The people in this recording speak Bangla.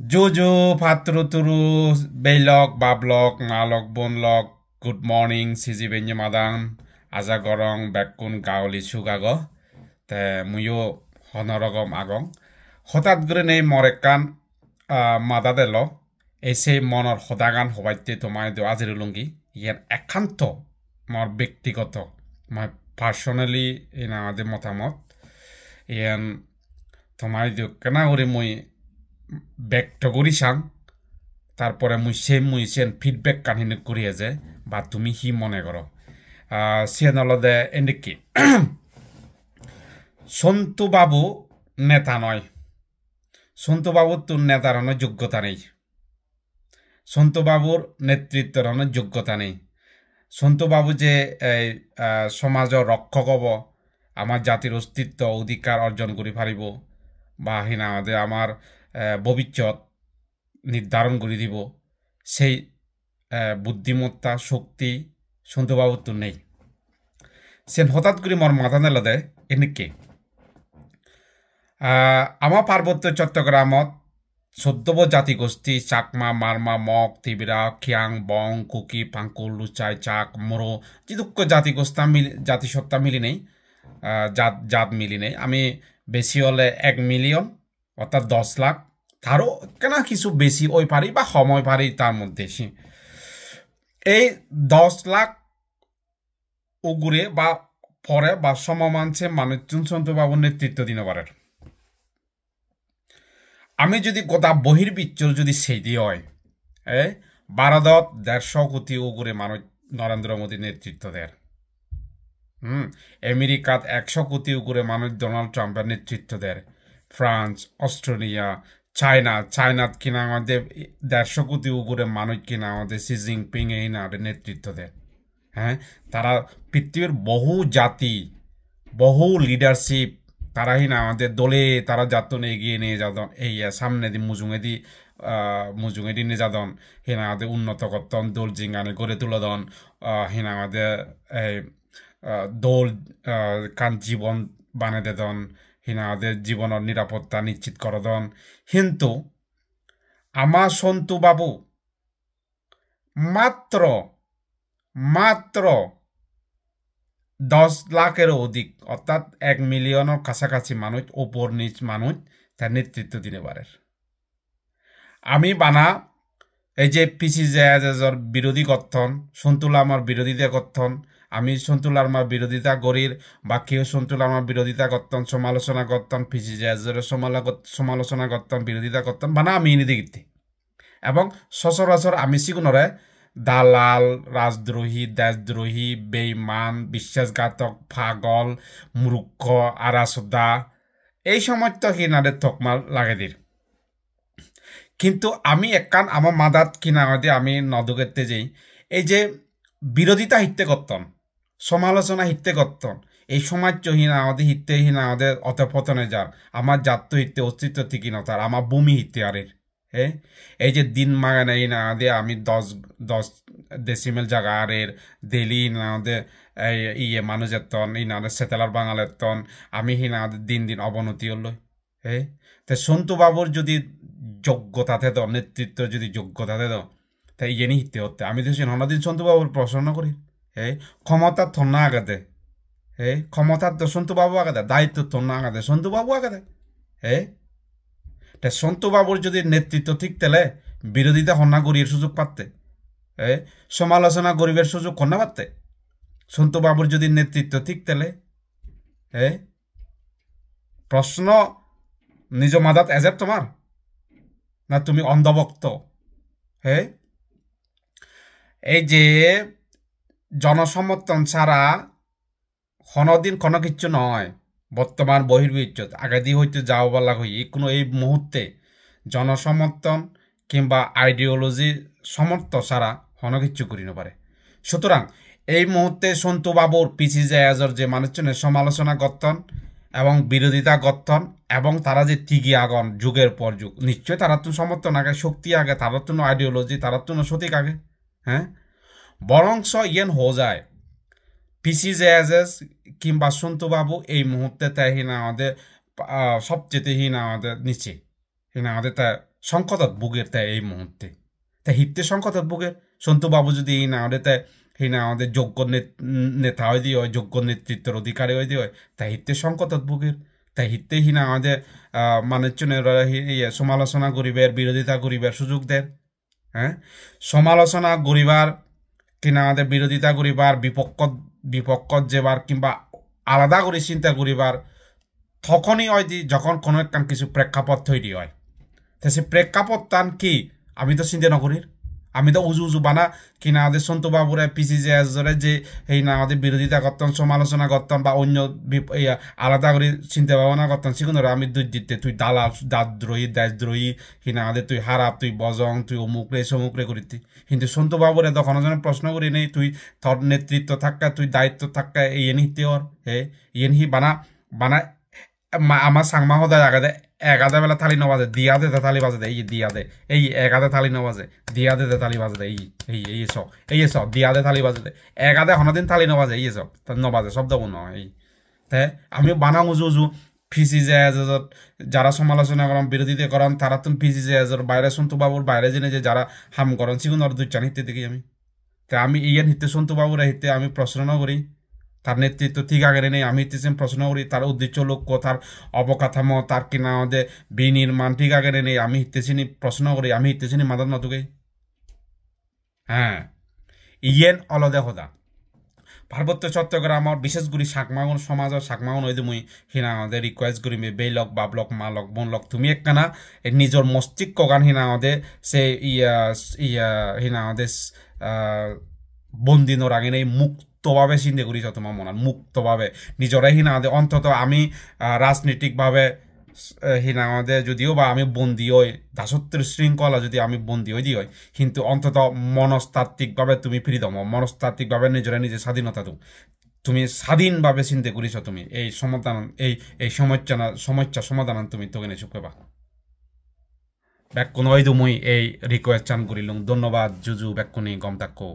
Jojo, Patruturu, Baylok, Bablok, Ngalok, Bonlok, Good morning, Sisi Benye Madang, Azagorong, Bekun, Gauli, Sugago, Te Muyo, Honorogom Agong. হঠাৎ করে নেই মরেকান মাদা দিল এসে মনৰ সদাগান হবাইতে তোমায় দেওয়া আজির লুঙ্গি ইয়ার একান্ত মর ব্যক্তিগত মই পার্সোনালি আমাদের মতামত ইয়ান তোমায় দিও কেনা করে মই ব্যক্ত করি চাং তারপরে মুই সেন ফিডব্যাক কাহিনী করিয়ে যে বা তুমি হি মনে করো সেন অলদে এনেকি সন্তু বাবু নেতা নয় সন্তু বাবুর তোর নেতার যোগ্যতা নেই সন্তু বাবুর নেতৃত্বের যোগ্যতা নেই সন্তু বাবু যে সমাজৰ ৰক্ষক হব আমার জাতির অস্তিত্ব অধিকার অর্জন করে পারিব বা হিনা আমার ভবিষ্যৎ নির্ধারণ করে দিব সেই বুদ্ধিমত্তা শক্তি সন্তু বাবুর তো নেই সেন হঠাৎ করে মর মাথা নেলা দেয় এনেকে আমার পার্বত্য চট্টগ্রামত 14 জাতিগোষ্ঠী চাকমা মারমা মগ তিবিরা খিয়াং বং কুকি পাঙ্কুল লুচাই চাক মোরো যেটুক জাতিসত্তা মিলি নেই জাত মিলি নেই আমি বেশি হলে 1 মিলিয়ন অর্থাৎ 10 লাখ তারও কেনা কিছু বেশি ওই পারি বা সময় পারি তার মধ্যে এই 10 লাখ উগুরে বা পরে বা সমমানছে মানুষজন সন্তু বাবুর নেতৃত্ব দিন পারে আমি যদি গোটা বহির্বিশ্বৰ যদি সেইদি হয় ভারতত 150 কোটি উগুরে মানুষ নরেন্দ্র মোদী নেতৃত্ব দেয় আমেরিকাত 100 কোটি উগুরে মানুষ ডোনাল্ড ট্রাম্পের নেতৃত্ব দেয় ফ্রান্স অস্ট্রেলিয়া চায়নাত কিনা আমাদের 150 কোটি উগুরে মানুষ কিনা আমাদের সি জিনপিং এই না নেতৃত্ব দেয় তারা পৃথিবীর বহু জাতি বহু লিডারশিপ তারা হিনা আমাদের দলে তারা যাতন এগিয়ে নিয়ে যাদন এই সামনে দি মুজুঙেদি নিয়ে যাদন হিনা আমাদের উন্নত করতন দোল জিঙ্গানে গড়ে তুলদন হিনা আমাদের দোল কান জীবন বানে দেদন হিনা আমাদের জীবনের নিরাপত্তা নিশ্চিত করদন কিন্তু আমার সন্তু বাবু মাত্র 10 লাখেরও অধিক অর্থাৎ 1 মিলিয়নের কাছাকাছি মানুষ ওপর নিচ মানুষ তার নেতৃত্ব দিতে পারে আমি বানা এই যে পিসি জায়াজের বিরোধী গঠন সন্তুল আমার বিরোধিতা গঠন আমি সন্তুল আমার বিরোধিতা গরির বা কেউ সন্তুল আমার বিরোধিতা গঠন সমালোচনা গঠন পিসি জায়াজের সমালোচনা গঠন বিরোধিতা গঠন বানা আমি এনে দিতে এবং সচরাচর আমি সিগুণরে দালাল রাজদ্রোহী দেশদ্রোহী বেইমান বিশ্বাসঘাতক পাগল মূর্খ আরাসদা এই সমস্ত হিনাদের তকমাল লাগে দির কিন্তু আমি একখান আমার মাদাত কিনা আমি নদুকেতে যাই এই যে বিরোধিতা হিতে করতন সমালোচনা হিতে করতন এই সমাজহীন আমাদের হিতেহীন আমাদের অতপতনে যার আমার জাত হিতে অস্তিত্ব ঠিকই নতার আমার ভূমি হিতে আরের এই যে দিন মাগান এই না আমি 10 ডেসিমেল জায়গার দিলি না ইয়ে মানুষ এতন এই না সেতেলার বাঙালের তন আমি হি না দিন দিন অবনতি হল তো সন্তু বাবুর যদি যোগ্যতা থেত নেতৃত্ব যদি যোগ্যতা থেত তাই ইয়ে নি হিতে হতে আমি তো হনদিন সন্তু বাবুর প্রশ্ন করি ক্ষমতার থন্না আগাতে ক্ষমতার তো সন্তু বাবু আগাতে দায়িত্ব থন্না আগাতে সন্তু বাবু আগাতে সন্তু বাবুর যদি নেতৃত্ব ঠিক তেলে বিরোধিতা হন্যা করিয়ে সুযোগ পাতে সমালোচনা গরিবের সুযোগ হন্যা পাতে সন্তু বাবুর যদি নেতৃত্ব ঠিক তেলে প্রশ্ন নিজ মাদাত এজেব তোমার না তুমি অন্ধভক্ত এই যে জনসমর্থন ছাড়া হনদিন কোনো কিচ্ছু নয় বর্তমান বহির্বিশ্ব আগে দিয়ে হইতে যাও বলা হই কোনো এই মুহূর্তে জনসমর্থন কিংবা আইডিওলজি সমর্থ ছাড়া হন কিচ্ছু করি না পারে সুতরাং এই মুহূর্তে সন্তু বাবুর পিসি জায়াজর যে মানুষজনের সমালোচনা গঠন এবং বিরোধিতা গঠন এবং তারা যে তিগি আগন যুগের পর যুগ নিশ্চয় তারা তো সমর্থন আগে শক্তি আগে তারা তো আইডিওলজি তারা তো সঠিক আগে বরংস ইয়েন হো যায় পিসি জায়াজেস কিংবা সন্তু বাবু এই মুহূর্তে তাই হিনা আমাদের সবচেয়ে হিনা আমাদের নিচে হিনা আমাদের তা সংকটত বুগের তাই এই মুহূর্তে তাই হিতে সংকটত বুগের সন্তু বাবু যদি এই না হলে তাই সেই না আমাদের যোগ্য নেতা হয়ে দিয়ে হয় যোগ্য নেতৃত্বের অধিকারী হয়ে দিয়ে হয় তাই হিতে সংকটত বুগের তাই হিতে হিনা আমাদের মানুষজনের সমালোচনা করিবার বিরোধিতা করিবার সুযোগ দেয় হ্যাঁ সমালোচনা করিবার কিনা আমাদের বিরোধিতা করিবার বিপক্ষত যেবার কিংবা আলাদা করে চিন্তা করিবার তখনই হয় যে যখন কোনো একটা কিছু প্রেক্ষাপট তৈরি হয় তা সে প্রেক্ষাপট টান কি আমি তো চিন্তা নকরির আমি তো উজু উজু বানা কিনা আমাদের সন্তু বাবুরা পিসি যে এই না আমাদের বিরোধিতা করতাম সমালোচনা করতাম বা অন্য আলাদা করে চিন্তা ভাবনা করতাম সেগুলো আমি দুই দিতে তুই দালাল দাসদ্রোহী দেশদ্রোহী কিনা আমাদের তুই হারাপ তুই বজং তুই অমুকরে সমুকরে করিতি কিন্তু সন্তু বাবুরে তখন যেন প্রশ্ন করি নেই তুই তোর নেতৃত্ব থাকা তুই দায়িত্ব থাকা এই নিতে ওর হে হি বানা বানা আমার সাংমা সদায় আগাদে এগাদা বেলা থালি নবাজে দিয়া দে থালি বাজে দে এই দিয়া দে এই এগাদে থালি নবাজে দিয়া দে থালি বাজে দে এই সব দিয়া দে থালি বাজে দে এগাদে হনদিন থালি নবাজে এই সব নবাজে শব্দ কোনো এই তে আমি বানা উজু উজু ফিসি যে যারা সমালোচনা করাম বিরোধিতা করাম তারা তুমি ফিসি যে বাইরে সন্তু বাবুর বাইরে জেনে যে যারা হাম করেন সেগুলো আর দুই চান হিতে দেখি আমি তা আমি ইয়ান হিতে সন্তু বাবুর হিতে আমি প্রশ্ন করি তার নেতৃত্ব ঠিক আগে নেই আমি হিতেছেন প্রশ্ন করি তার উদ্দেশ্য লক্ষ্য তার অবকাঠামো তার কিনা আমাদের বিনির্মাণ ঠিক আগে নেই আমি হিতেছিনি প্রশ্ন করি আমি হিতেছিনি মাদার নতুকে হ্যাঁ ইয়েন অলদে হদা পার্বত্য চট্টগ্রামর বিশেষ করে সাকমাগুন সমাজর সাকমাগুন ওই মুই হিনা আমাদের রিকোয়েস্ট করি বেইলক বাবলক মালক বনলক তুমি একখানা নিজের মস্তিষ্ক গান হিনা আমাদের সে হিনা আমাদের বন্দিনোর আগে নেই মুক্তভাবে চিন্তা করিছ তোমার মনত মুক্তভাবে নিজরাই হিনা আমাদের অন্তত আমি রাজনৈতিকভাবে হিনা আমাদের যদিও বা আমি বন্দী হই দাসত্বের শৃঙ্খলা যদি আমি বন্দী হয়ে দিই হয় কিন্তু অন্তত মনস্তাত্ত্বিকভাবে তুমি ফ্রিডম মনস্তাত্ত্বিকভাবে নিজেরা নিজে স্বাধীনতা দাও তুমি স্বাধীনভাবে চিন্তা করিছ তুমি এই সমাধান এই সমস্যা সমাধান তুমি তোকে নিয়ে চুকবা ব্যাকুন ওই মই এই রিকোয়েস্ট চান করিলুম ধন্যবাদ জুজু ব্যাকুনি গম থাকো